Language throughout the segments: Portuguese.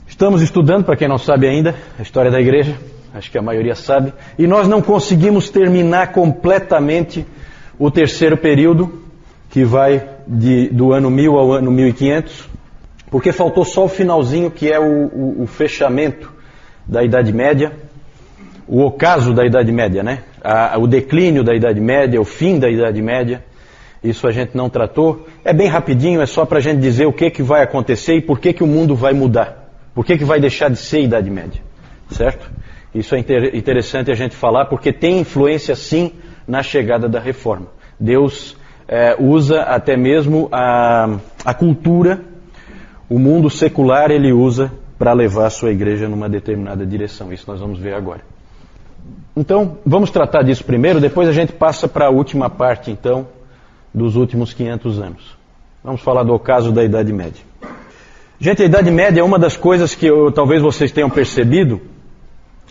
Estamos estudando, para quem não sabe ainda, a história da igreja, acho que a maioria sabe, e nós não conseguimos terminar completamente o terceiro período, que vai do ano 1000 ao ano 1500, porque faltou só o finalzinho, que é o fechamento da Idade Média, o ocaso da Idade Média, né? O declínio da Idade Média, o fim da Idade Média. Isso a gente não tratou. É bem rapidinho, é só para a gente dizer o que vai acontecer e por que o mundo vai mudar. Por que vai deixar de ser Idade Média, certo? Isso é interessante a gente falar, porque tem influência sim na chegada da Reforma. Deus usa até mesmo a cultura, o mundo secular ele usa para levar a sua igreja numa determinada direção. Isso nós vamos ver agora. Então, vamos tratar disso primeiro, depois a gente passa para a última parte, então, dos últimos 500 anos. Vamos falar do ocaso da Idade Média. Gente, a Idade Média é uma das coisas que talvez vocês tenham percebido,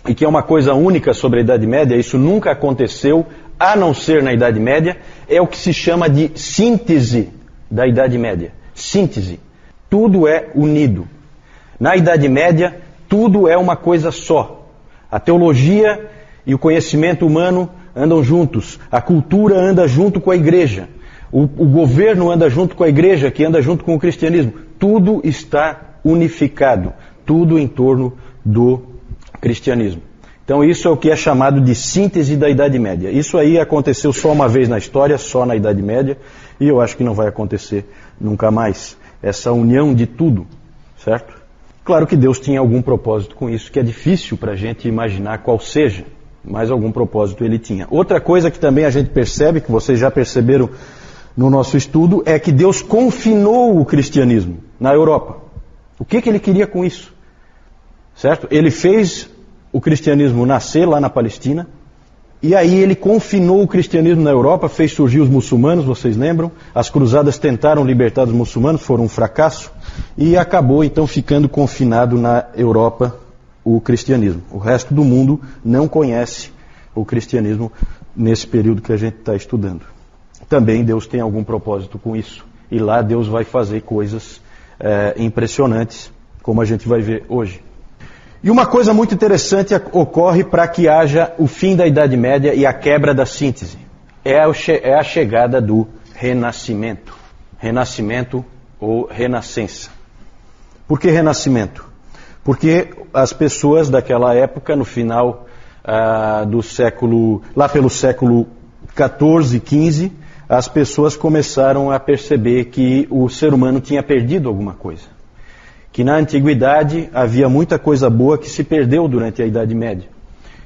e que é uma coisa única sobre a Idade Média, isso nunca aconteceu, a não ser na Idade Média, é o que se chama de síntese da Idade Média. Síntese. Tudo é unido. Na Idade Média, tudo é uma coisa só. A teologia e o conhecimento humano andam juntos. A cultura anda junto com a igreja. O governo anda junto com a igreja, que anda junto com o cristianismo. Tudo está unificado. Tudo em torno do cristianismo. Então isso é o que é chamado de síntese da Idade Média. Isso aí aconteceu só uma vez na história, só na Idade Média, e eu acho que não vai acontecer nunca mais. Essa união de tudo, certo? Claro que Deus tinha algum propósito com isso, que é difícil para a gente imaginar qual seja, mas algum propósito ele tinha. Outra coisa que também a gente percebe, que vocês já perceberam no nosso estudo, é que Deus confinou o cristianismo na Europa. O que ele queria com isso? Certo? Ele fez o cristianismo nascer lá na Palestina, e aí ele confinou o cristianismo na Europa, fez surgir os muçulmanos, vocês lembram? As cruzadas tentaram libertar os muçulmanos, foram um fracasso, e acabou então ficando confinado na Europa o cristianismo. O resto do mundo não conhece o cristianismo nesse período que a gente está estudando. Também Deus tem algum propósito com isso, e lá Deus vai fazer coisas impressionantes, como a gente vai ver hoje. E uma coisa muito interessante ocorre para que haja o fim da Idade Média e a quebra da síntese. É a chegada do Renascimento. Renascimento ou Renascença. Por que Renascimento? Porque as pessoas daquela época, no final do século, lá pelo século XIV, XV, as pessoas começaram a perceber que o ser humano tinha perdido alguma coisa. Que na antiguidade havia muita coisa boa que se perdeu durante a Idade Média.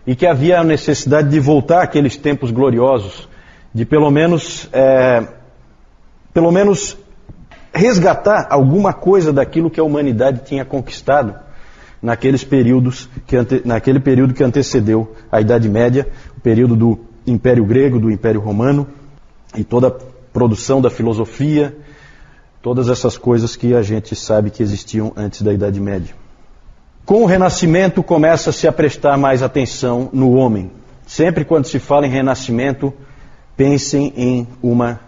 E que havia a necessidade de voltar àqueles tempos gloriosos, de pelo menos resgatar alguma coisa daquilo que a humanidade tinha conquistado naquele período que antecedeu a Idade Média, o período do Império Grego, do Império Romano, e toda a produção da filosofia, todas essas coisas que a gente sabe que existiam antes da Idade Média. Com o Renascimento começa-se a prestar mais atenção no homem. Sempre quando se fala em Renascimento, pensem em uma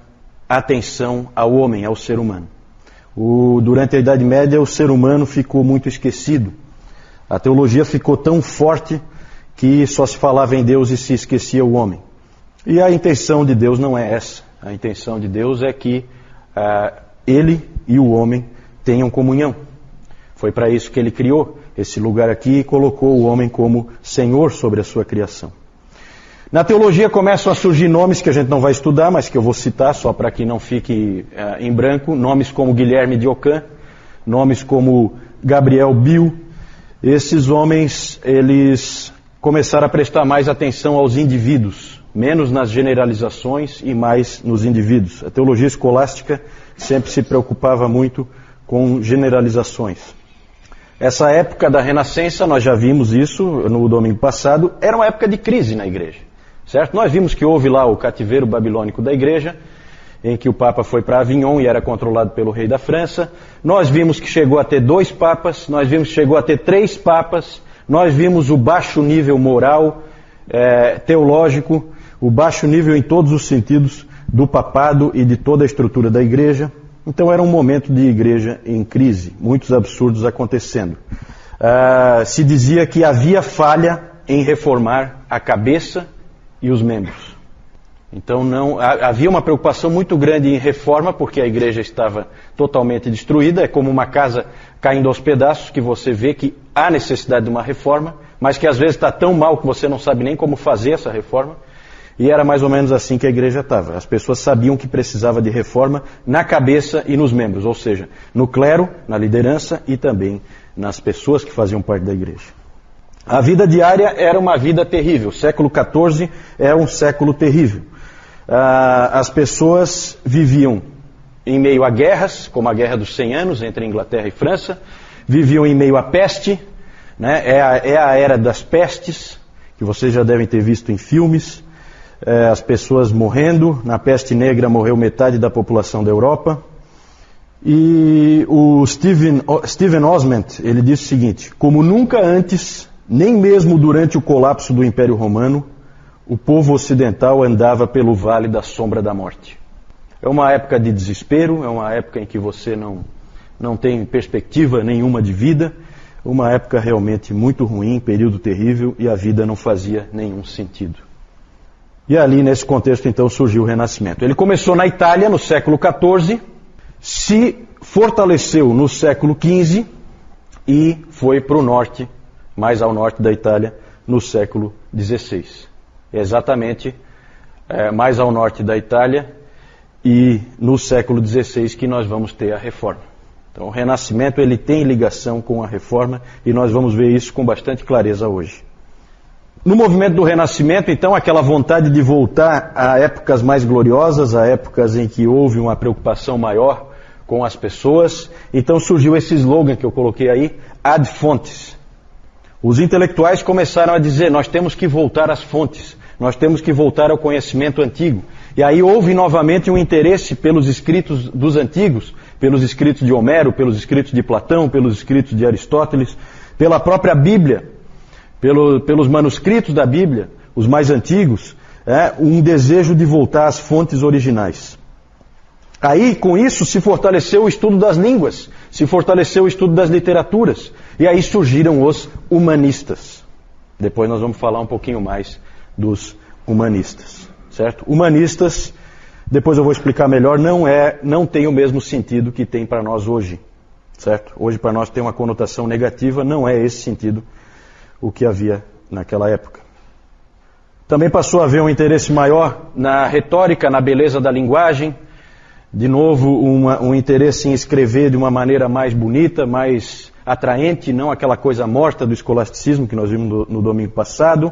atenção ao homem, ao ser humano. Durante a Idade Média o ser humano ficou muito esquecido. A teologia ficou tão forte que só se falava em Deus e se esquecia o homem. E a intenção de Deus não é essa. A intenção de Deus é que Ele e o homem tenham comunhão. Foi para isso que ele criou esse lugar aqui e colocou o homem como Senhor sobre a sua criação. Na teologia começam a surgir nomes que a gente não vai estudar, mas que eu vou citar só para que não fique em branco. Nomes como Guilherme de Ockham, nomes como Gabriel Biel. Esses homens, eles começaram a prestar mais atenção aos indivíduos, menos nas generalizações e mais nos indivíduos. A teologia escolástica sempre se preocupava muito com generalizações. Essa época da Renascença, nós já vimos isso no domingo passado, era uma época de crise na igreja, certo? Nós vimos que houve lá o cativeiro babilônico da igreja, em que o Papa foi para Avignon e era controlado pelo rei da França. Nós vimos que chegou a ter 2 papas, nós vimos que chegou a ter 3 papas, nós vimos o baixo nível moral, teológico, o baixo nível em todos os sentidos do papado e de toda a estrutura da igreja. Então era um momento de igreja em crise, muitos absurdos acontecendo. se dizia que havia falha em reformar a cabeça e os membros. Então havia uma preocupação muito grande em reforma, porque a igreja estava totalmente destruída. É como uma casa caindo aos pedaços, que você vê que há necessidade de uma reforma, mas que às vezes está tão mal que você não sabe nem como fazer essa reforma. E era mais ou menos assim que a igreja estava. As pessoas sabiam que precisava de reforma na cabeça e nos membros, ou seja, no clero, na liderança e também nas pessoas que faziam parte da igreja. A vida diária era uma vida terrível. O século XIV é um século terrível. As pessoas viviam em meio a guerras, como a Guerra dos 100 Anos entre Inglaterra e França, viviam em meio à peste, né? É a era das pestes, que vocês já devem ter visto em filmes, as pessoas morrendo. Na peste negra morreu metade da população da Europa. E o Stephen Osment, ele disse o seguinte: como nunca antes, nem mesmo durante o colapso do Império Romano, o povo ocidental andava pelo vale da sombra da morte. É uma época de desespero, é uma época em que você não tem perspectiva nenhuma de vida, uma época realmente muito ruim, período terrível, e a vida não fazia nenhum sentido. E ali, nesse contexto, então, surgiu o Renascimento. Ele começou na Itália, no século XIV, se fortaleceu no século XV e foi para o norte, mais ao norte da Itália, no século XVI. Exatamente mais ao norte da Itália e no século XVI que nós vamos ter a Reforma. Então o Renascimento ele tem ligação com a Reforma e nós vamos ver isso com bastante clareza hoje. No movimento do Renascimento, então, aquela vontade de voltar a épocas mais gloriosas, a épocas em que houve uma preocupação maior com as pessoas, então surgiu esse slogan que eu coloquei aí, ad fontes. Os intelectuais começaram a dizer, nós temos que voltar às fontes, nós temos que voltar ao conhecimento antigo. E aí houve novamente um interesse pelos escritos dos antigos, pelos escritos de Homero, pelos escritos de Platão, pelos escritos de Aristóteles, pela própria Bíblia, pelos manuscritos da Bíblia, os mais antigos, um desejo de voltar às fontes originais. Aí, com isso, se fortaleceu o estudo das línguas, se fortaleceu o estudo das literaturas, e aí surgiram os humanistas. Depois nós vamos falar um pouquinho mais dos humanistas, certo? Humanistas, depois eu vou explicar melhor, não tem o mesmo sentido que tem para nós hoje, certo? Hoje para nós tem uma conotação negativa, não é esse sentido o que havia naquela época. Também passou a haver um interesse maior na retórica, na beleza da linguagem, de novo um interesse em escrever de uma maneira mais bonita, mais atraente, não aquela coisa morta do escolasticismo que nós vimos no domingo passado.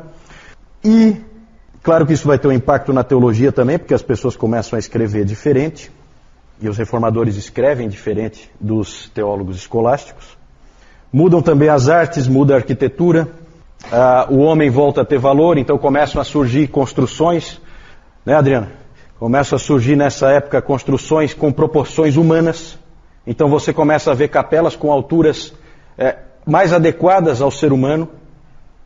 E, claro que isso vai ter um impacto na teologia também, porque as pessoas começam a escrever diferente, e os reformadores escrevem diferente dos teólogos escolásticos. Mudam também as artes, muda a arquitetura, o homem volta a ter valor, então começam a surgir construções, né, Adriana? Começam a surgir nessa época construções com proporções humanas, então você começa a ver capelas com alturas mais adequadas ao ser humano,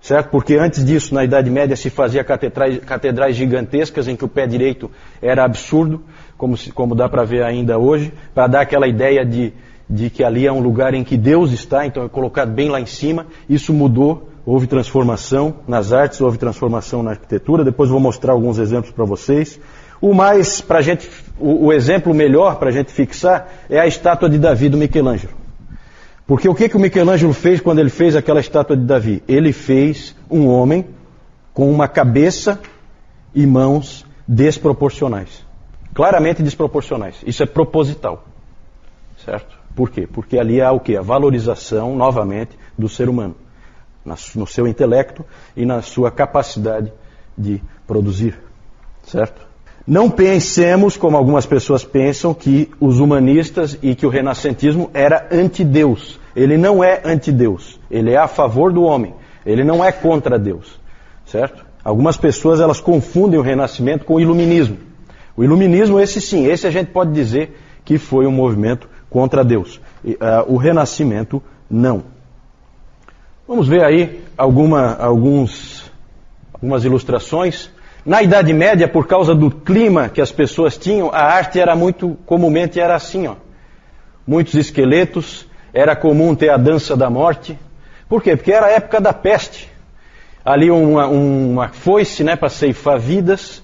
certo? Porque antes disso, na Idade Média, se fazia catedrais gigantescas em que o pé direito era absurdo, como dá para ver ainda hoje, para dar aquela ideia de que ali é um lugar em que Deus está, então é colocado bem lá em cima. Isso mudou, houve transformação nas artes, houve transformação na arquitetura. Depois vou mostrar alguns exemplos para vocês. O exemplo melhor para a gente fixar é a estátua de Davi do Michelangelo. Porque o que o Michelangelo fez quando ele fez aquela estátua de Davi? Ele fez um homem com uma cabeça e mãos desproporcionais. Claramente desproporcionais. Isso é proposital. Certo? Por quê? Porque ali há o quê? A valorização, novamente, do ser humano. No seu intelecto e na sua capacidade de produzir. Certo? Não pensemos, como algumas pessoas pensam, que os humanistas e que o renascentismo era anti-Deus. Ele não é anti-Deus. Ele é a favor do homem. Ele não é contra Deus. Certo? Algumas pessoas elas confundem o renascimento com o iluminismo. O iluminismo, esse sim, esse a gente pode dizer que foi um movimento contra Deus. O renascimento, não. Vamos ver aí algumas ilustrações. Na Idade Média, por causa do clima que as pessoas tinham, a arte era comumente era assim, ó. Muitos esqueletos, era comum ter a dança da morte. Por quê? Porque era a época da peste. Ali uma foice, né, para ceifar vidas.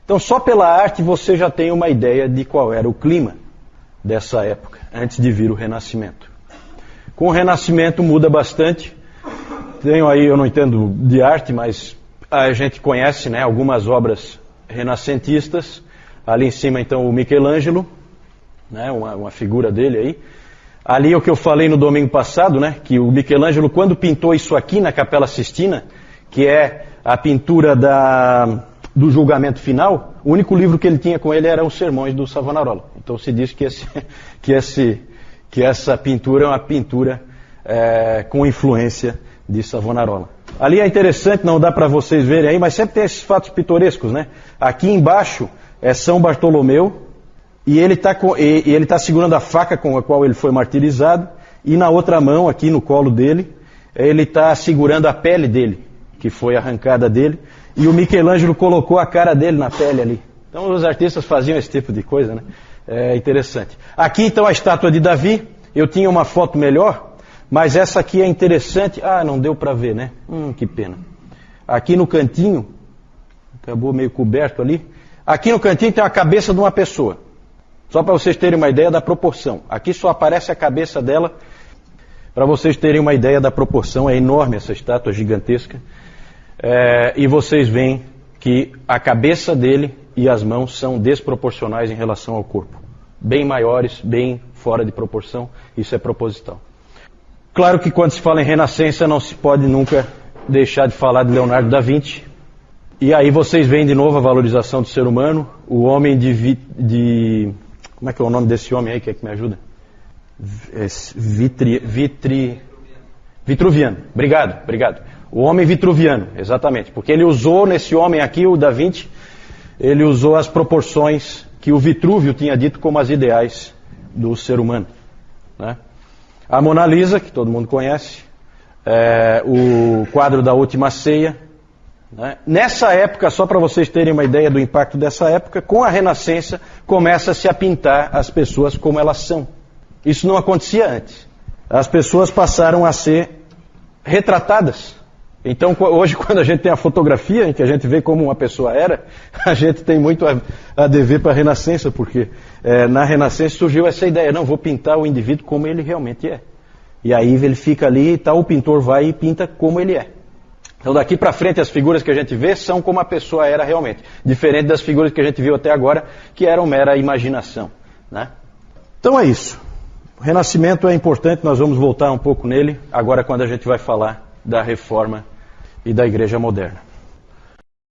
Então só pela arte você já tem uma ideia de qual era o clima dessa época, antes de vir o Renascimento. Com o Renascimento muda bastante. Tenho aí, eu não entendo de arte, mas a gente conhece, né, algumas obras renascentistas. Ali em cima então o Michelangelo, né, uma figura dele aí. Ali é o que eu falei no domingo passado, né, que o Michelangelo, quando pintou isso aqui na Capela Sistina, que é a pintura do julgamento final, o único livro que ele tinha com ele era os sermões do Savonarola. Então se diz que essa pintura é uma pintura com influência de Savonarola. Ali é interessante, não dá para vocês verem aí, mas sempre tem esses fatos pitorescos, né? Aqui embaixo é São Bartolomeu, e ele está segurando a faca com a qual ele foi martirizado, e na outra mão, aqui no colo dele, ele está segurando a pele dele, que foi arrancada dele, e o Michelangelo colocou a cara dele na pele ali. Então os artistas faziam esse tipo de coisa, né? É interessante. Aqui então a estátua de Davi, eu tinha uma foto melhor, mas essa aqui é interessante. Ah, não deu para ver, né? Que pena. Aqui no cantinho, acabou meio coberto ali, aqui no cantinho tem a cabeça de uma pessoa. Só para vocês terem uma ideia da proporção. Aqui só aparece a cabeça dela, para vocês terem uma ideia da proporção. É enorme essa estátua, gigantesca. E vocês veem que a cabeça dele e as mãos são desproporcionais em relação ao corpo. Bem maiores, bem fora de proporção. Isso é proposital. Claro que quando se fala em Renascença não se pode nunca deixar de falar de Leonardo da Vinci. E aí vocês veem de novo a valorização do ser humano. O homem como é que é o nome desse homem aí que me ajuda? Vitruviano. Obrigado. O homem vitruviano, exatamente. Porque ele usou nesse homem aqui, o Da Vinci, ele usou as proporções que o Vitrúvio tinha dito como as ideais do ser humano, né? A Mona Lisa, que todo mundo conhece, o quadro da Última Ceia, né? Nessa época, só para vocês terem uma ideia do impacto dessa época, com a Renascença começa-se a pintar as pessoas como elas são. Isso não acontecia antes. As pessoas passaram a ser retratadas. Então hoje quando a gente tem a fotografia em que a gente vê como uma pessoa era, a gente tem muito a dever para a Renascença, porque na Renascença surgiu essa ideia, não, vou pintar o indivíduo como ele realmente é. E aí ele fica ali e tal, o pintor vai e pinta como ele é. Então daqui para frente as figuras que a gente vê são como a pessoa era realmente, diferente das figuras que a gente viu até agora, que eram mera imaginação, né? Então é isso. O Renascimento é importante, nós vamos voltar um pouco nele, agora quando a gente vai falar da Reforma e da Igreja Moderna.